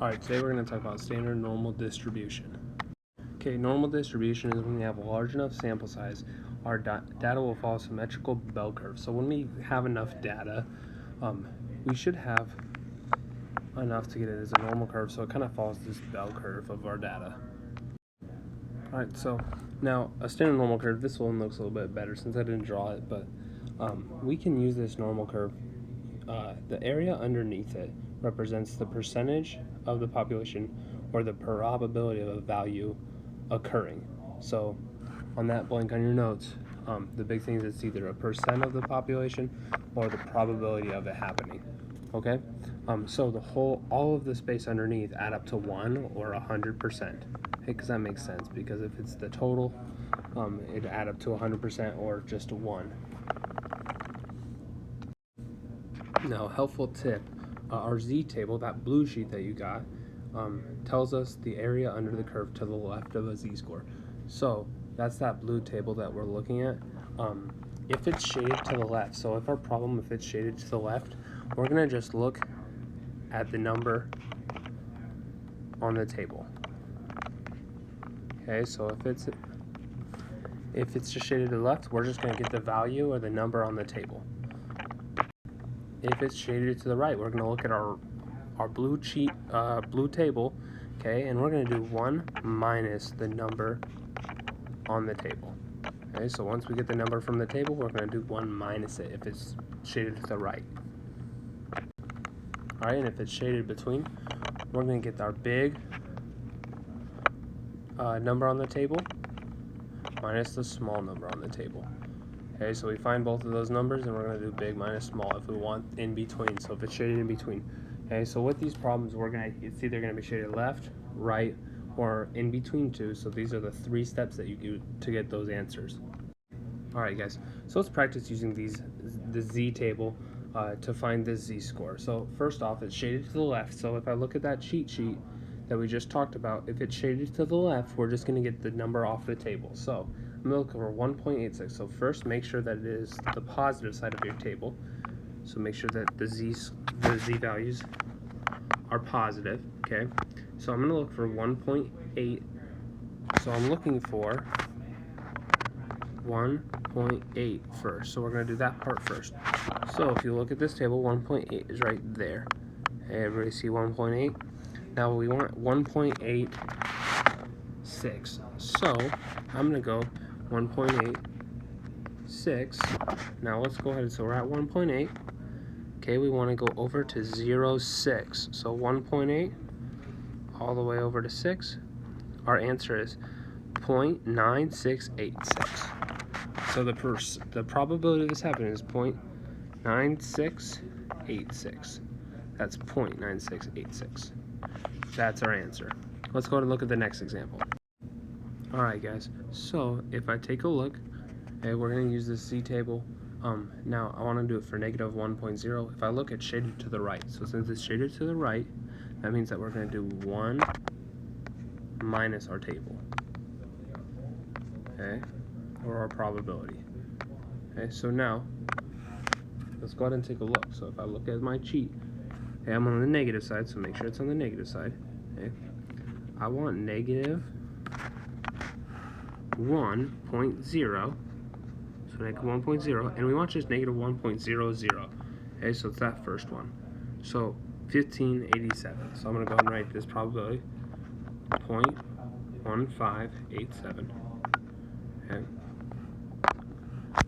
Alright, today we're going to talk about standard normal distribution. Okay, normal distribution is when we have a large enough sample size, our data will follow a symmetrical bell curve. So when we have enough data, we should have enough to get it as a normal curve, so it kind of follows this bell curve of our data. Alright, so now a standard normal curve, this one looks a little bit better since I didn't draw it, but we can use this normal curve. The area underneath it represents the percentage of the population or the probability of a value occurring. So on that blank on your notes, the big thing is it's either a percent of the population or the probability of it happening. Okay, so all of the space underneath add up to 1 or 100%. Because that makes sense, because if it's the total, it'd add up to 100% or just a 1. Now, helpful tip, our Z table, that blue sheet that you got, tells us the area under the curve to the left of a Z-score. So that's that blue table that we're looking at. If it's shaded to the left, so if it's shaded to the left, we're going to just look at the number on the table. Okay, so if it's just shaded to the left, we're just going to get the value or the number on the table. If it's shaded to the right, we're going to look at our blue table, okay, and we're going to do 1 minus the number on the table. Okay, so once we get the number from the table, we're going to do 1 minus it if it's shaded to the right. All right, and if it's shaded between, we're going to get our big number on the table minus the small number on the table. Okay, so we find both of those numbers, and we're going to do big minus small if we want in between. So if it's shaded in between. Okay, so with these problems, it's either going to be shaded left, right, or in between two. So these are the 3 steps that you do to get those answers. All right, guys. So let's practice using the Z table to find the Z-score. So first off, it's shaded to the left. So if I look at that cheat sheet that we just talked about, if it's shaded to the left, we're just going to get the number off the table. So I'm going to look for 1.86. So first, make sure that it is the positive side of your table. So make sure that the Z values are positive. Okay. So I'm going to look for 1.8. So I'm looking for 1.8 first. So we're going to do that part first. So if you look at this table, 1.8 is right there. Okay, everybody see 1.8? Now we want 1.86. So I'm going to go 1.86. Now let's go ahead. So we're at 1.8. Okay, we want to go over to 0.6. So 1.8 all the way over to 6. Our answer is 0.9686. So the probability of this happening is 0.9686. That's 0.9686. That's our answer. Let's go ahead and look at the next example. Alright guys, so if I take a look, okay, we're going to use this Z table. Now I want to do it for negative 1.0. If I look at shaded to the right, so since it's shaded to the right, that means that we're going to do 1 minus our table. Okay, or our probability. Okay, so now let's go ahead and take a look. So if I look at my cheat, okay, I'm on the negative side, so make sure it's on the negative side. Okay, I want negative 1.0, so negative 1.0, and we want just negative 1.00. Okay, so it's that first one. So 1587. So I'm going to go ahead and write this probability 0.1587. Okay.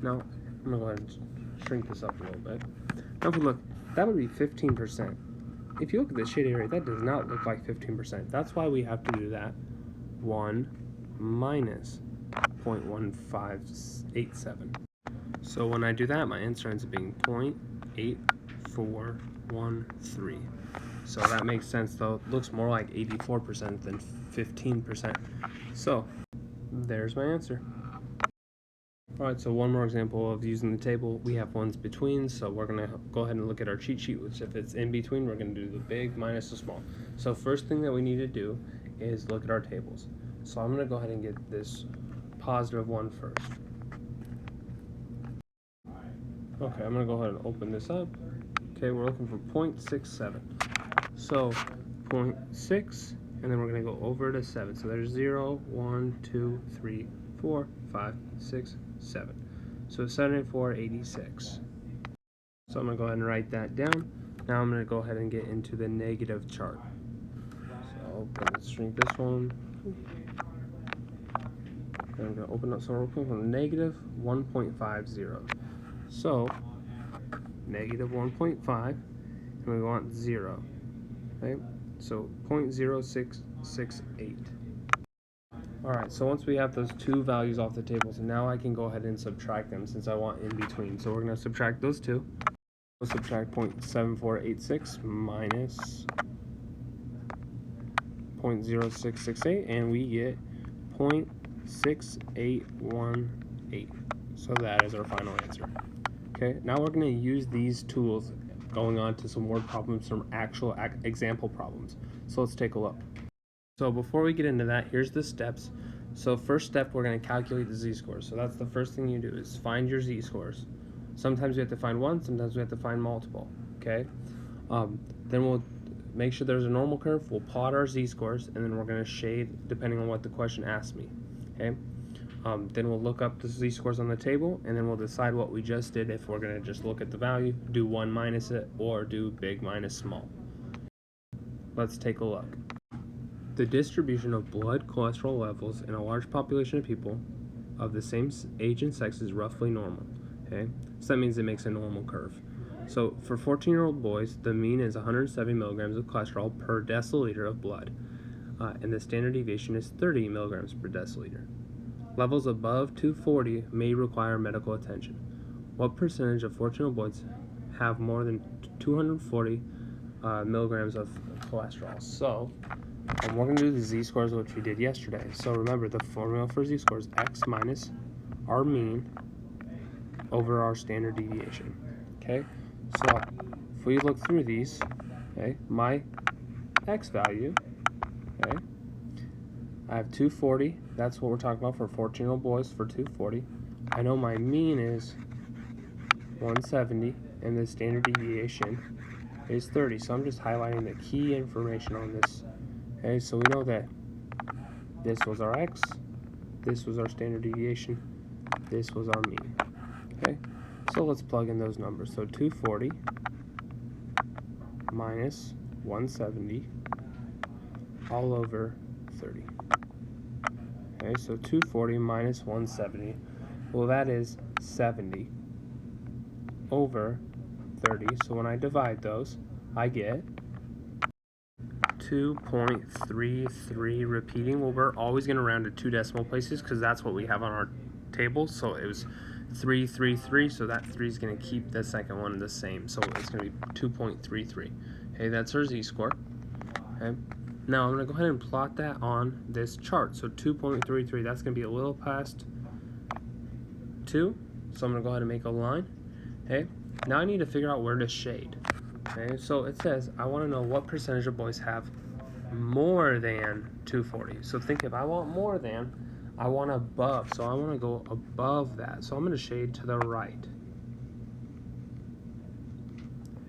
Now I'm going to go ahead and shrink this up a little bit. Now if we look, that would be 15%. If you look at the shaded area, that does not look like 15%. That's why we have to do that 1 minus 0.1587. So when I do that, my answer ends up being 0.8413. So that makes sense, though. It looks more like 84% than 15%. So there's my answer. Alright, so one more example of using the table. We have ones between, so we're going to go ahead and look at our cheat sheet, which if it's in between, we're going to do the big minus the small. So first thing that we need to do is look at our tables. So I'm going to go ahead and get this positive one first. Okay, I'm going to go ahead and open this up. Okay, we're looking for 0.67. So 0.6, and then we're going to go over to 7. So there's 0, 1, 2, 3, 4, 5, 6, 7. So 74, 86. So I'm going to go ahead and write that down. Now I'm going to go ahead and get into the negative chart. So let's shrink this one. And I'm going to open up some real quick from negative 1.50. So negative 1.5, and we want 0. Okay, so 0.0668. Alright, so once we have those two values off the table, so now I can go ahead and subtract them since I want in between. So we're going to subtract those two. We'll subtract 0.7486 minus 0.0668, and we get 0.6818. So that is our final answer. Okay, now we're going to use these tools going on to some word problems, some actual example problems. So let's take a look. So before we get into that, here's the steps. So first step, we're going to calculate the z-scores. So that's the first thing you do is find your z-scores. Sometimes we have to find one, sometimes we have to find multiple. Okay, then we'll make sure there's a normal curve. We'll plot our z-scores, and then we're going to shade depending on what the question asks me. Okay. Then we'll look up the z-scores on the table, and then we'll decide what we just did, if we're going to just look at the value, do 1 minus it, or do big minus small. Let's take a look. The distribution of blood cholesterol levels in a large population of people of the same age and sex is roughly normal. Okay, so that means it makes a normal curve. So for 14-year-old boys, the mean is 170 milligrams of cholesterol per deciliter of blood, and the standard deviation is 30 milligrams per deciliter. Levels above 240 may require medical attention. What percentage of 14-year-old boys have more than 240 milligrams of cholesterol? So we're going to do the z-scores, which we did yesterday. So remember, the formula for z-scores is x minus our mean over our standard deviation. Okay, so if we look through these, okay, my x value, okay, I have 240. That's what we're talking about for 14-year-old boys for 240. I know my mean is 170, and the standard deviation is 30. So I'm just highlighting the key information on this. Okay, so we know that this was our x, this was our standard deviation, this was our mean. Okay, so let's plug in those numbers. So 240 minus 170 all over 30. Okay, so 240 minus 170, well, that is 70 over 30. So when I divide those, I get 2.33 repeating. Well, we're always going to round to 2 decimal places because that's what we have on our table. So it was 333, so that 3 is going to keep the second one the same. So it's going to be 2.33. Okay, that's our z-score. Okay. Now I'm going to go ahead and plot that on this chart. So 2.33, that's going to be a little past 2. So I'm going to go ahead and make a line. Okay. Now I need to figure out where to shade. Okay. So it says I want to know what percentage of boys have more than 240. So think, if I want more than, I want above. So I want to go above that. So I'm going to shade to the right.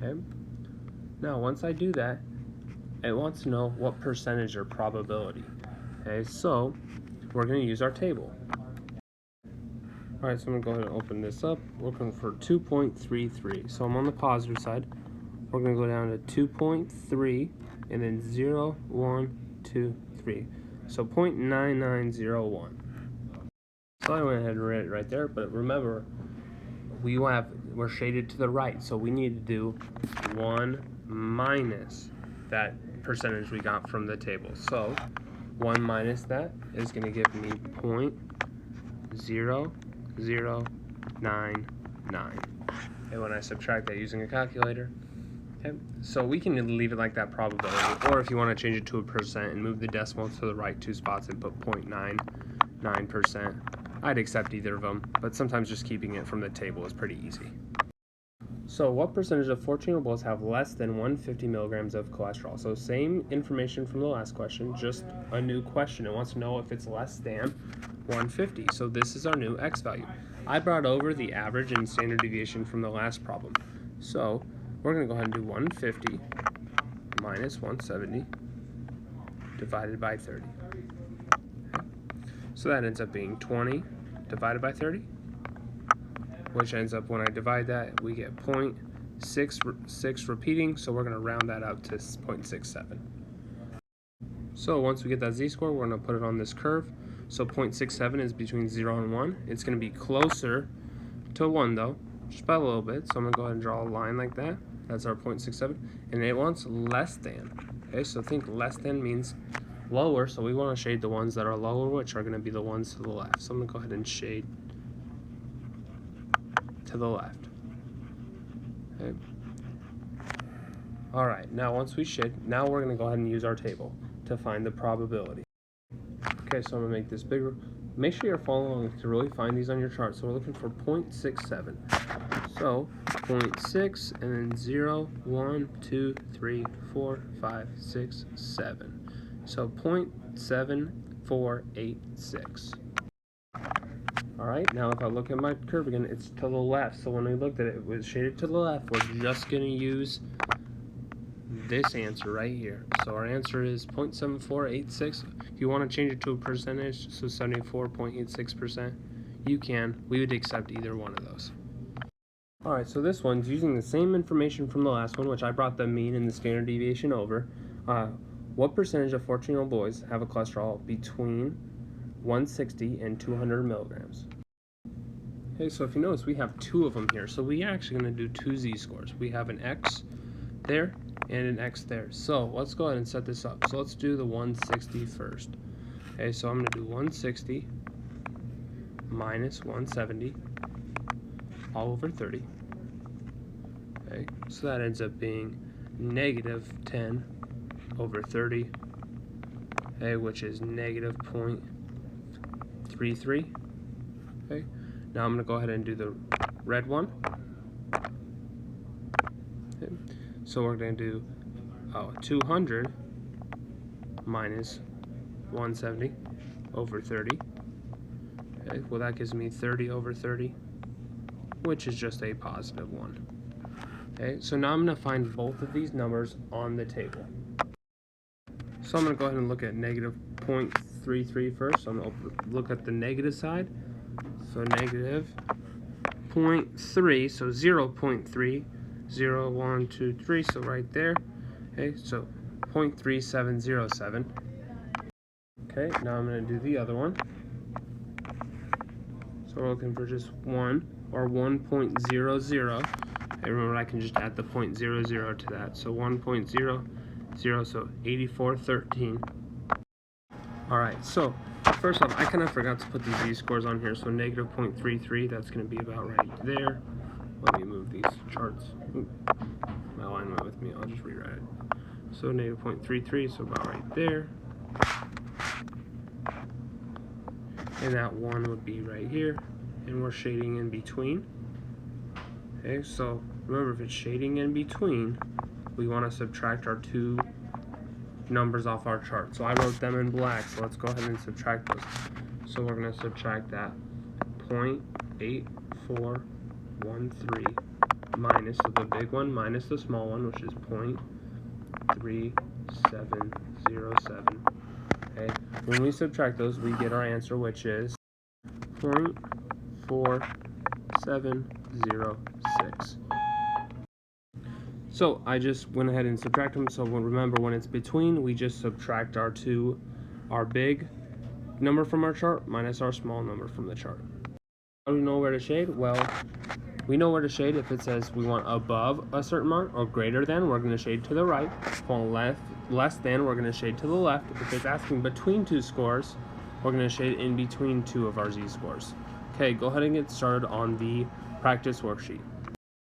Okay. Now once I do that, it wants to know what percentage or probability. Okay, so we're going to use our table. Alright, so I'm going to go ahead and open this up. We're looking for 2.33. So I'm on the positive side. We're going to go down to 2.3 and then 0, 1, 2, 3. So 0.9901. So I went ahead and wrote it right there, but remember, we're shaded to the right, so we need to do 1 minus that percentage we got from the table. So 1 minus that is going to give me 0.0099. And when I subtract that using a calculator, okay, so we can leave it like that probability, or if you want to change it to a percent and move the decimal to the right 2 spots and put 0.99%, I'd accept either of them, but sometimes just keeping it from the table is pretty easy. So what percentage of 14-year-old boys have less than 150 milligrams of cholesterol? So same information from the last question, just a new question. It wants to know if it's less than 150. So this is our new x value. I brought over the average and standard deviation from the last problem. So we're going to go ahead and do 150 minus 170 divided by 30. Okay. So that ends up being 20 divided by 30, which ends up, when I divide that, we get 0.66 repeating, so we're going to round that out to 0.67. So once we get that z-score, we're going to put it on this curve. So 0.67 is between 0 and 1. It's going to be closer to 1 though, just by a little bit. So I'm going to go ahead and draw a line like that. That's our 0.67. And it wants less than. Okay, so think less than means lower. So we want to shade the ones that are lower, which are going to be the ones to the left. So I'm going to go ahead and shade to the left. Okay. All right, now once we shade, now we're going to go ahead and use our table to find the probability. Okay, so I'm going to make this bigger. Make sure you're following along to really find these on your chart. So we're looking for 0.67. So 0.6 and then 0, 1, 2, 3, 4, 5, 6, 7. So 0.7486. All right, now if I look at my curve again, it's to the left. So when we looked at it, it was shaded to the left. We're just going to use this answer right here. So our answer is 0.7486. If you want to change it to a percentage, so 74.86%, you can. We would accept either one of those. Alright, so this one's using the same information from the last one, which I brought the mean and the standard deviation over. What percentage of 14-year-old boys have a cholesterol between 160 and 200 milligrams? Okay, so if you notice, we have two of them here. So we are actually going to do two z-scores. We have an x there and an x there. So let's go ahead and set this up. So let's do the 160 first. Okay, so I'm going to do 160 minus 170 all over 30. Okay, so that ends up being negative 10 over 30, okay, which is negative 0.33. Okay, now I'm going to go ahead and do the red one. Okay. So we're going to do 200 minus 170 over 30. Okay, well that gives me 30 over 30, which is just a positive 1. Okay, so now I'm going to find both of these numbers on the table. So I'm going to go ahead and look at negative 0.33 first. So I'm going to look at the negative side. So negative 0.3, so 0.3. 0, 1, 2, 3, so right there. Okay, so 0.3707. Okay, now I'm going to do the other one. So we're looking for just 1 or 1.00. Okay, remember, I can just add the 0.00 to that. So 1.00, so 8413. Alright, so first off, I kind of forgot to put the z-scores on here. So negative 0.33, that's going to be about right there. Let me move these charts. Ooh, my line went with me. I'll just rewrite it. So negative 0.33, so about right there. And that 1 would be right here. And we're shading in between. Okay, so remember, if it's shading in between, we want to subtract our two numbers off our chart. So I wrote them in black, so let's go ahead and subtract those. So we're going to subtract that 0.8413 minus, so the big one minus the small one, which is 0.3707. Okay, when we subtract those, we get our answer, which is 0.4706. So I just went ahead and subtracted them. So remember, when it's between, we just subtract our big number from our chart minus our small number from the chart. How do we know where to shade? Well, we know where to shade. If it says we want above a certain mark or greater than, we're going to shade to the right. If we want less than, we're going to shade to the left. If it's asking between two scores, we're going to shade in between two of our z-scores. Okay, go ahead and get started on the practice worksheet.